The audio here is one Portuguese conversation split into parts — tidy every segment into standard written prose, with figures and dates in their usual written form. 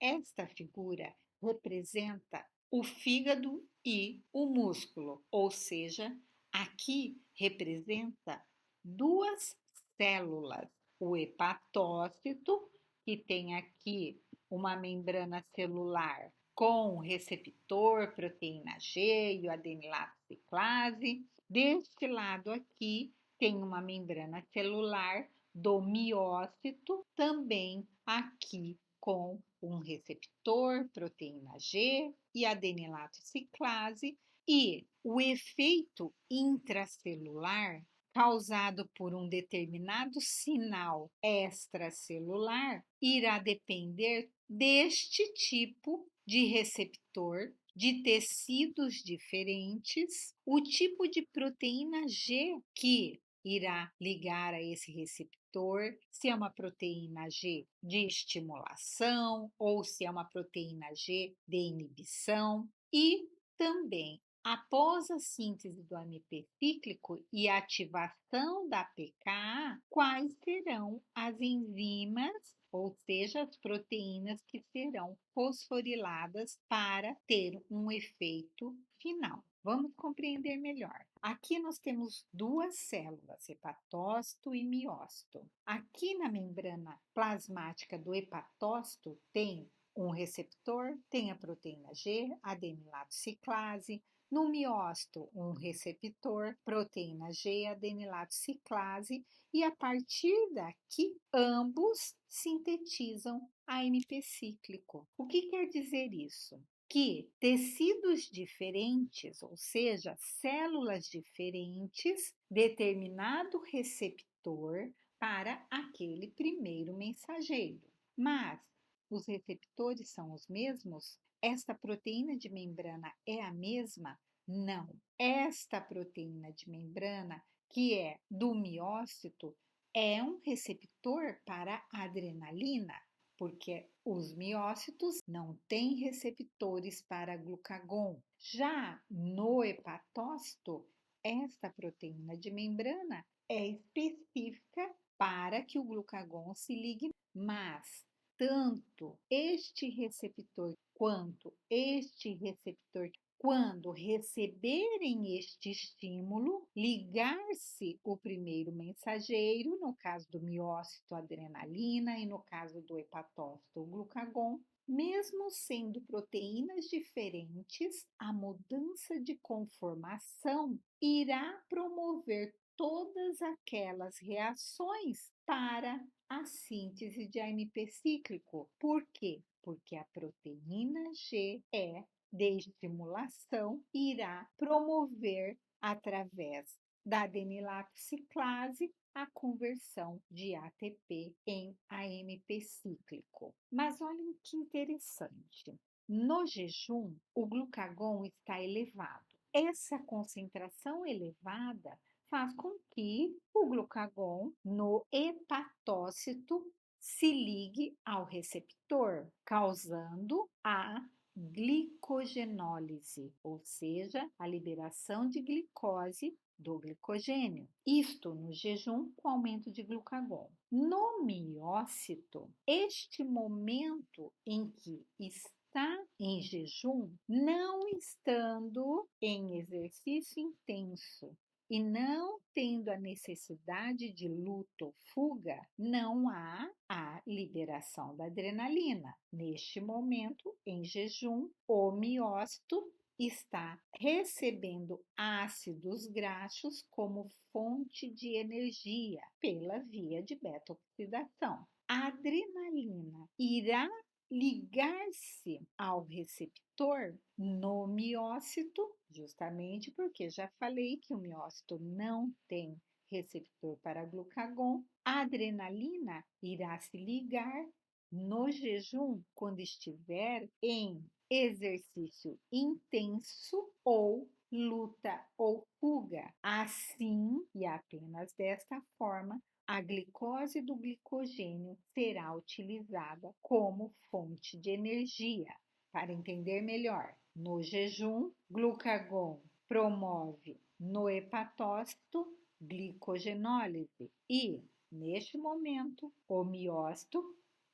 Esta figura representa o fígado e o músculo, ou seja, aqui representa duas células, o hepatócito, que tem aqui uma membrana celular com o receptor proteína G e o adenilato ciclase. Deste lado aqui tem uma membrana celular do miócito, também aqui com um receptor, proteína G e adenilato ciclase, e o efeito intracelular causado por um determinado sinal extracelular irá depender deste tipo de receptor, de tecidos diferentes, o tipo de proteína G que irá ligar a esse receptor, se é uma proteína G de estimulação ou se é uma proteína G de inibição, e também após a síntese do AMP cíclico e a ativação da pKa, quais serão as enzimas, ou seja, as proteínas que serão fosforiladas para ter um efeito final. Vamos compreender melhor. Aqui nós temos duas células, hepatócito e miócito. Aqui na membrana plasmática do hepatócito tem um receptor, tem a proteína G, adenilato ciclase. No miócito, um receptor, proteína G, adenilato ciclase, e a partir daqui, ambos sintetizam AMP cíclico. O que quer dizer isso? Que tecidos diferentes, ou seja, células diferentes, determinado receptor para aquele primeiro mensageiro. Mas os receptores são os mesmos? Esta proteína de membrana é a mesma? Não. Esta proteína de membrana, que é do miócito, é um receptor para adrenalina, porque os miócitos não têm receptores para glucagon. Já no hepatócito, esta proteína de membrana é específica para que o glucagon se ligue, mas tanto este receptor quanto este receptor, quando receberem este estímulo, ligar-se o primeiro mensageiro, no caso do miócito, a adrenalina, e no caso do hepatócito, o glucagon, mesmo sendo proteínas diferentes, a mudança de conformação irá promover todas aquelas reações para a síntese de AMP cíclico. Por quê? Porque a proteína G é de estimulação irá promover, através da adenilato ciclase, a conversão de ATP em AMP cíclico. Mas olhem que interessante. No jejum, o glucagon está elevado. Essa concentração elevada faz com que o glucagon no hepatócito se ligue ao receptor, causando a glicogenólise, ou seja, a liberação de glicose do glicogênio. Isto no jejum com aumento de glucagon. No miócito, este momento em que está em jejum, não estando em exercício intenso e não tendo a necessidade de luta ou fuga, não há a liberação da adrenalina. Neste momento, em jejum, o miócito está recebendo ácidos graxos como fonte de energia pela via de beta-oxidação. A adrenalina irá ligar-se ao receptor no miócito, justamente porque já falei que o miócito não tem receptor para glucagon. A adrenalina irá se ligar no jejum quando estiver em exercício intenso ou luta ou fuga. Assim, e apenas desta forma, a glicose do glicogênio será utilizada como fonte de energia. Para entender melhor, no jejum, glucagon promove no hepatócito glicogenólise e, neste momento, o miócito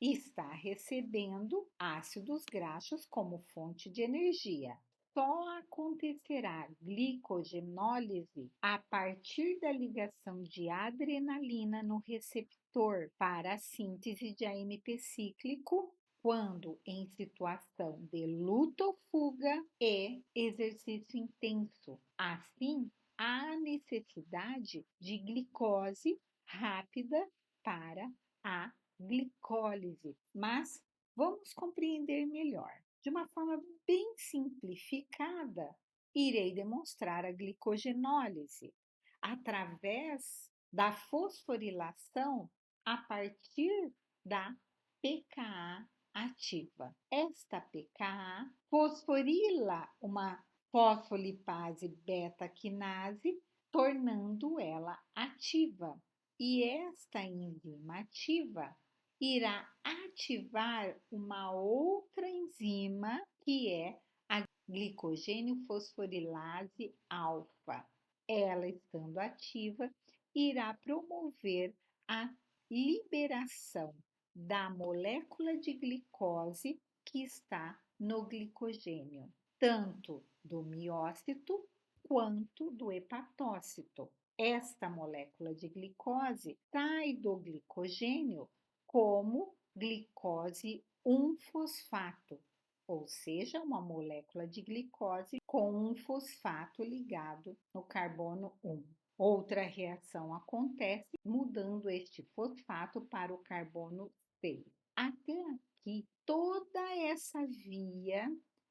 está recebendo ácidos graxos como fonte de energia. Só acontecerá glicogenólise a partir da ligação de adrenalina no receptor para a síntese de AMP cíclico quando em situação de luta ou fuga e exercício intenso. Assim, há necessidade de glicose rápida para a glicólise. Mas vamos compreender melhor. De uma forma bem simplificada, irei demonstrar a glicogenólise através da fosforilação a partir da pKa ativa. Esta pKa fosforila uma fosfolipase beta-quinase, tornando ela ativa. E esta enzima ativa irá ativar uma outra enzima que é a glicogênio fosforilase alfa. Ela, estando ativa, irá promover a liberação da molécula de glicose que está no glicogênio, tanto do miócito quanto do hepatócito. Esta molécula de glicose sai do glicogênio como glicose 1-fosfato, ou seja, uma molécula de glicose com um fosfato ligado no carbono 1. Outra reação acontece mudando este fosfato para o carbono 6. Até aqui, toda essa via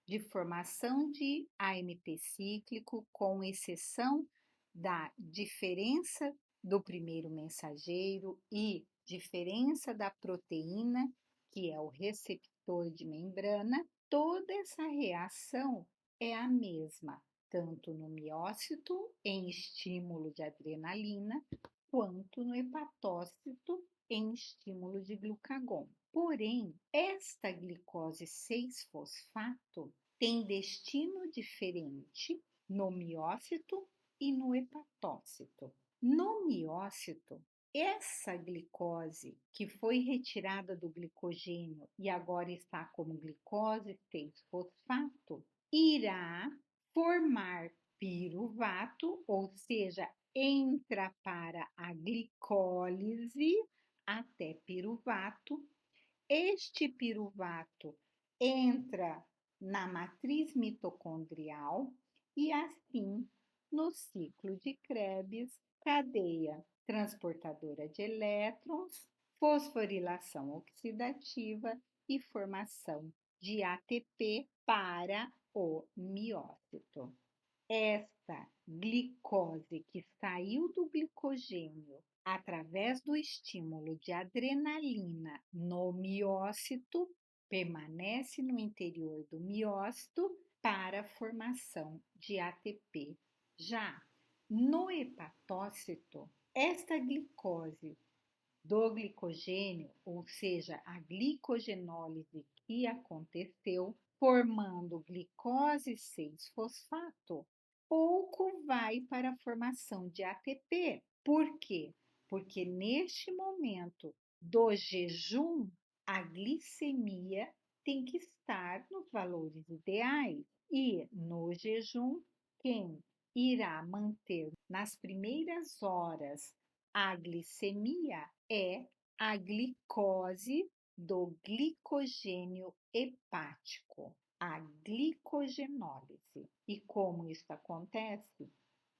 de formação de AMP cíclico, com exceção da diferença do primeiro mensageiro e diferença da proteína, que é o receptor de membrana, toda essa reação é a mesma, tanto no miócito, em estímulo de adrenalina, quanto no hepatócito, em estímulo de glucagon. Porém, esta glicose 6-fosfato tem destino diferente no miócito e no hepatócito. No miócito, essa glicose que foi retirada do glicogênio e agora está como glicose 6-fosfato, irá formar piruvato, ou seja, entra para a glicólise até piruvato. Este piruvato entra na matriz mitocondrial e assim no ciclo de Krebs, cadeia transportadora de elétrons, fosforilação oxidativa e formação de ATP para o miócito. Esta glicose que saiu do glicogênio através do estímulo de adrenalina no miócito permanece no interior do miócito para a formação de ATP. Já no hepatócito, esta glicose do glicogênio, ou seja, a glicogenólise que aconteceu, formando glicose 6-fosfato, pouco vai para a formação de ATP. Por quê? Porque neste momento do jejum, a glicemia tem que estar nos valores ideais e no jejum, quem irá manter nas primeiras horas a glicemia é a glicose do glicogênio hepático, a glicogenólise. E como isso acontece?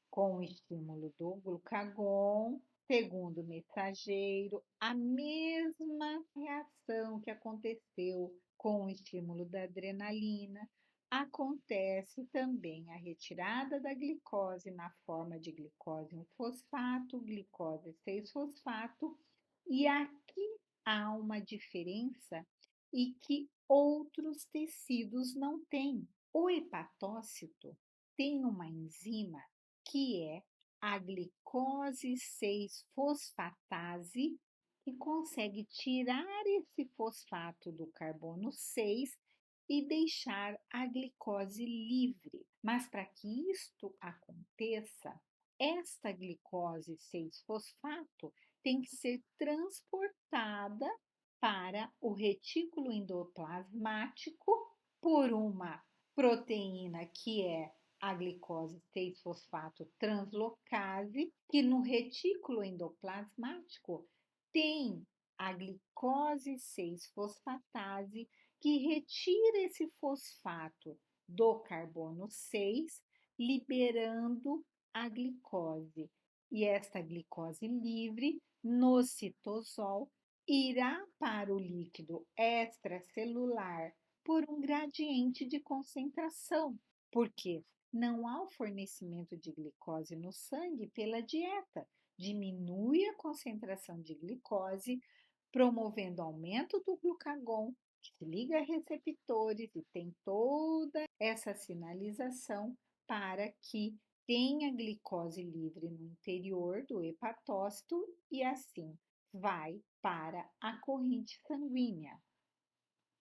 Com o estímulo do glucagon, segundo mensageiro, a mesma reação que aconteceu com o estímulo da adrenalina, acontece também a retirada da glicose na forma de glicose 1-fosfato, glicose 6-fosfato, e aqui há uma diferença e que outros tecidos não têm. O hepatócito tem uma enzima que é a glicose 6-fosfatase, que consegue tirar esse fosfato do carbono 6 e deixar a glicose livre. Mas para que isto aconteça, esta glicose 6-fosfato tem que ser transportada para o retículo endoplasmático por uma proteína que é a glicose 6-fosfato translocase, que no retículo endoplasmático tem a glicose 6-fosfatase, que retira esse fosfato do carbono 6, liberando a glicose. E esta glicose livre no citosol irá para o líquido extracelular por um gradiente de concentração, porque não há o fornecimento de glicose no sangue pela dieta. Diminui a concentração de glicose, promovendo aumento do glucagon, que se liga a receptores e tem toda essa sinalização para que tenha glicose livre no interior do hepatócito e assim vai para a corrente sanguínea.